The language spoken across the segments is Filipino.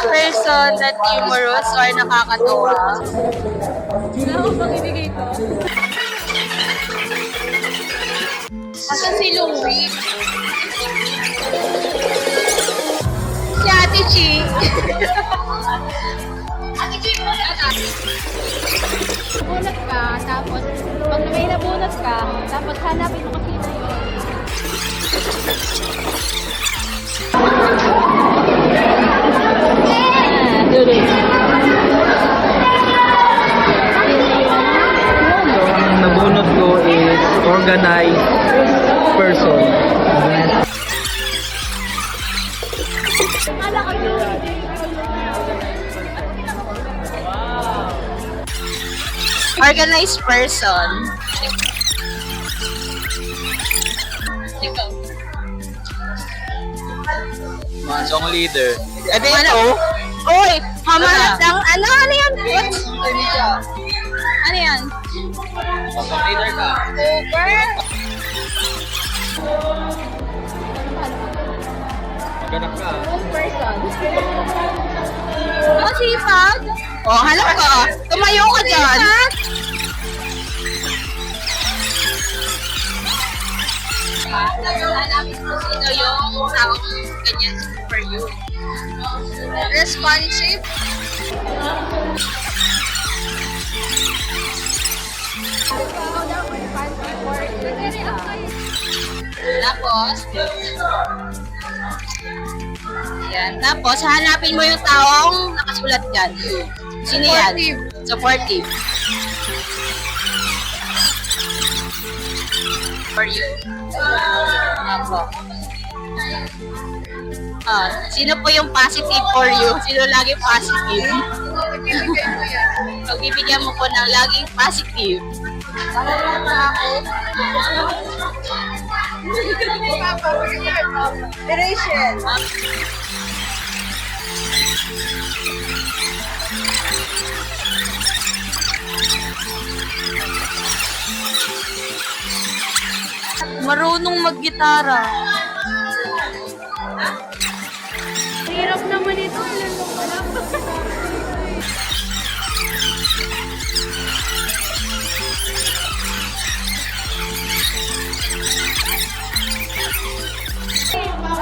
person that humorous or nakakatuwa? Wala ko bang ibigay ko? Asan si Louie? Si Ate Chi. Ate Chi, Bunot ka, tapos pag may nabunot ka, dapat hanapin mo kung sino yun. Ang nabunot ko is organized person. Organized person. Ikaw. Song leader. Eh di ito. Oy, mamalat ng ano yan? What? Ano yan? Song leader ka. Over? Maghanap ka. Person. Oh, sipag. Oh, halap ka. Tumayo ka dyan. Hanapin mo sino yung taong ganyan for you. Responsive. Tapos, yan. Tapos, hanapin mo yung taong nakasulat dyan. Sino yan? Supportive. For you. Apo. Sino po yung positive for you? Sino lagi positive? Pagbibigyan mo po ng laging positive. Duration. Marunong maggitara. Hirap naman ito. Ilan mo pala?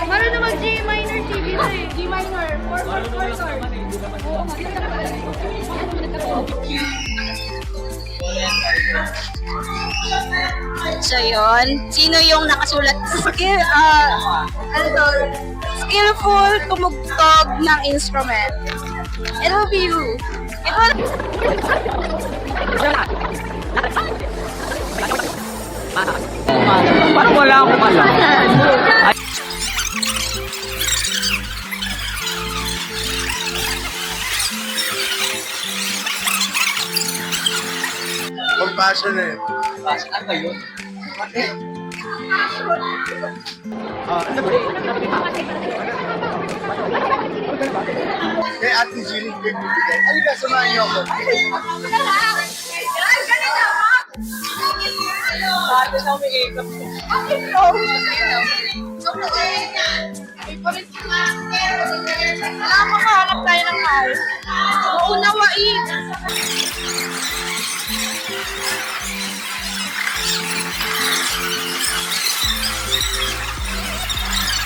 Marunong mag G minor TV na eh. G minor. 4. So, yun. Sino yung nakasulat? Skillful tumugtog ng instrument. It will be you. It will... Parang wala akong alam. Compassionate. Ano ba yun? Kay Ate Jill, halika, samahan niyo ako. Bakit na umiikot? Wala makahanap tayo ng mahal. Uunawain.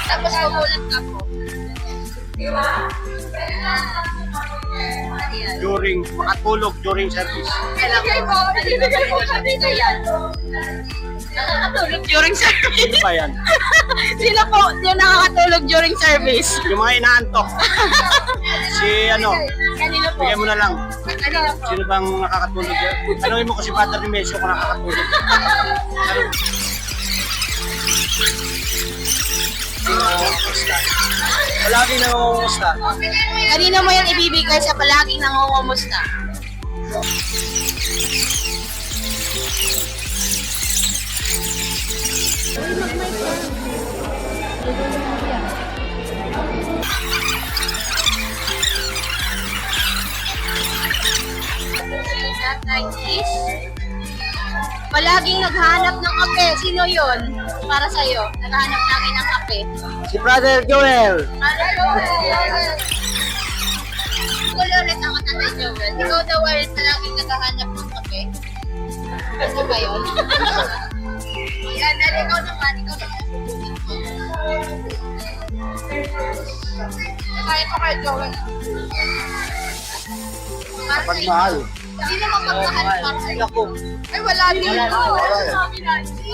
Tapos magulat ka po. During, makatulog during service. Ilagay mo. Ilagay mo sa dito yan. Nakakatulog during service. Ano ba yan? Sino po yung nakakatulog during service? Yung mga inaantok. Si ano, Kanino po? bigyan mo na lang. Kanino po? Sino bang nakakatulog yan? Tanungin mo kasi Father Nemesio kung nakakatulog. Palaging nangungumusta. Kanino mo yan ibibigay sa palaging nangungumusta? Like this. Palaging naghahanap ng kape. Sino yon? Para sa'yo. Naghahanap lagi ng kape. Si Brother Joel. Dolores, ako Tatay Joel. Ikaw daw ay palaging naghahanap ng kape. Ano ba yun? Yan, dali, ikaw naman. Kaya ko kay Joel. Kapag mahal. Hindi naman magmahal para sa'yo. Ako. Ay, wala din. Wala eh.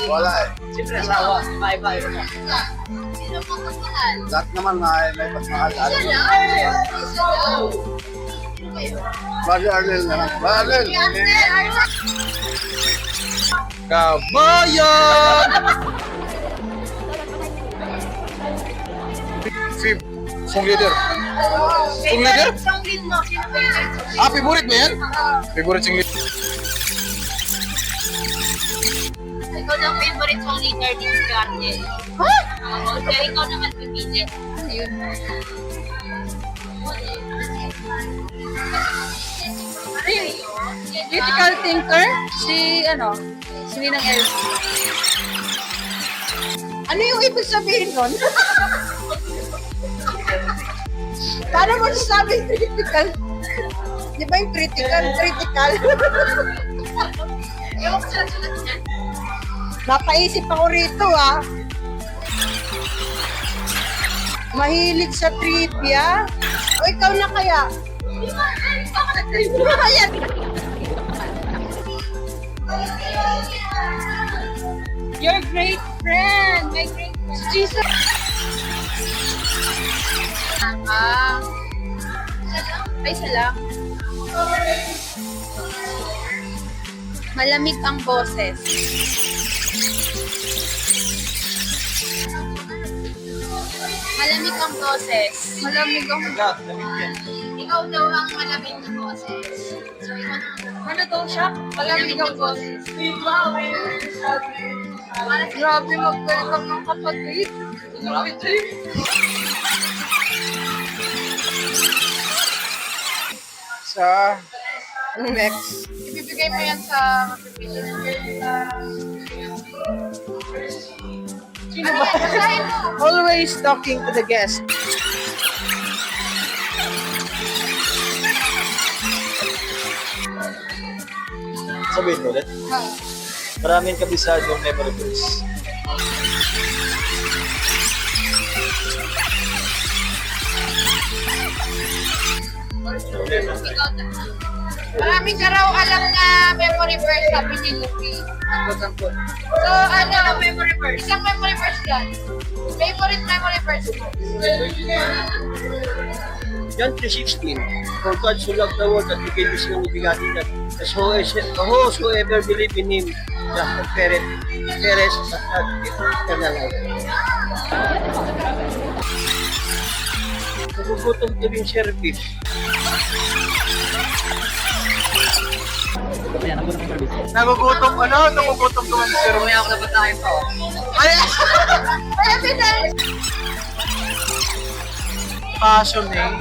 Wala eh. Siyempre asawa. Iba. Sino pang magmahal? Lahat naman may pagmahal. Siya lang. Siya lang. Sino ba yun? Bali Arnel na lang. Bali Arnel. Si Arnel. Arnel. Kabayan! Song leader. Song leader? Song lead mo. Sino ba yun? Ah, favorite ba yan? Favorite song leader. Ikaw daw favorite song leader dito si Arnel. Ha? Oo, kaya ikaw naman pipili. Ano yun? Ano yun? Critical thinker? Si Ninang El. Ano yung ibig sabihin nun? Paano mo sasabihin critical? Di ba yung critical? Ewan ko sila sulat niya. Napaisip ako rito Mahilig sa trivia? O ikaw na kaya? Ayan. Your great friend. My great friend. Jesus. Isa lang. Malamig ang boses. Malamig ang boses. Malamig ang Ikaw daw ang malamig na boses. So, ikaw na. Ano daw siya? Malamig ang boses. Grabe mag-welcome ng kapatid. Sa Next. Ibibigay mo yan sa Sino ba? Always talking to the guest. Sabihin mo ulit. Maraming kabisadong memory verse. Maraming ka raw alam na memory verse sabi ni Luffy. So, memory verse? Isang memory verse yan. Favorite memory verse mo? John 3:16. For God so loved the world that he gave his only begotten Son, that whosoever believe in him shall not perish but have eternal life. Nagugutom ko din service. nagugutom nagugutom ka man sir. Mamaya ako na ba tayo pa? Evidence! Passion eh.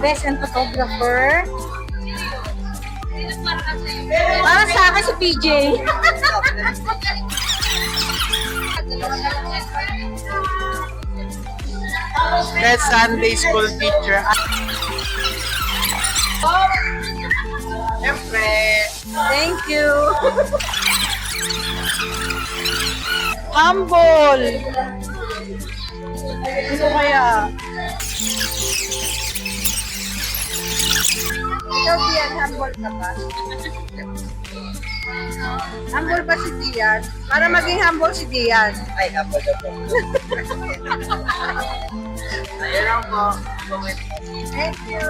Best and photographer. Sino para ka sa'yo? Para sa akin si PJ. Best Sunday school teacher. Siyempre. Thank you. Humble. Ano kaya? Ikaw, Dian, humble ka ba? Humble ba si Dian? Para maging humble si Dian. Ay, ako na po. Ayan lang po. Thank you.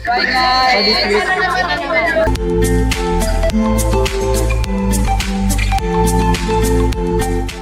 Bye, guys! Bye, guys.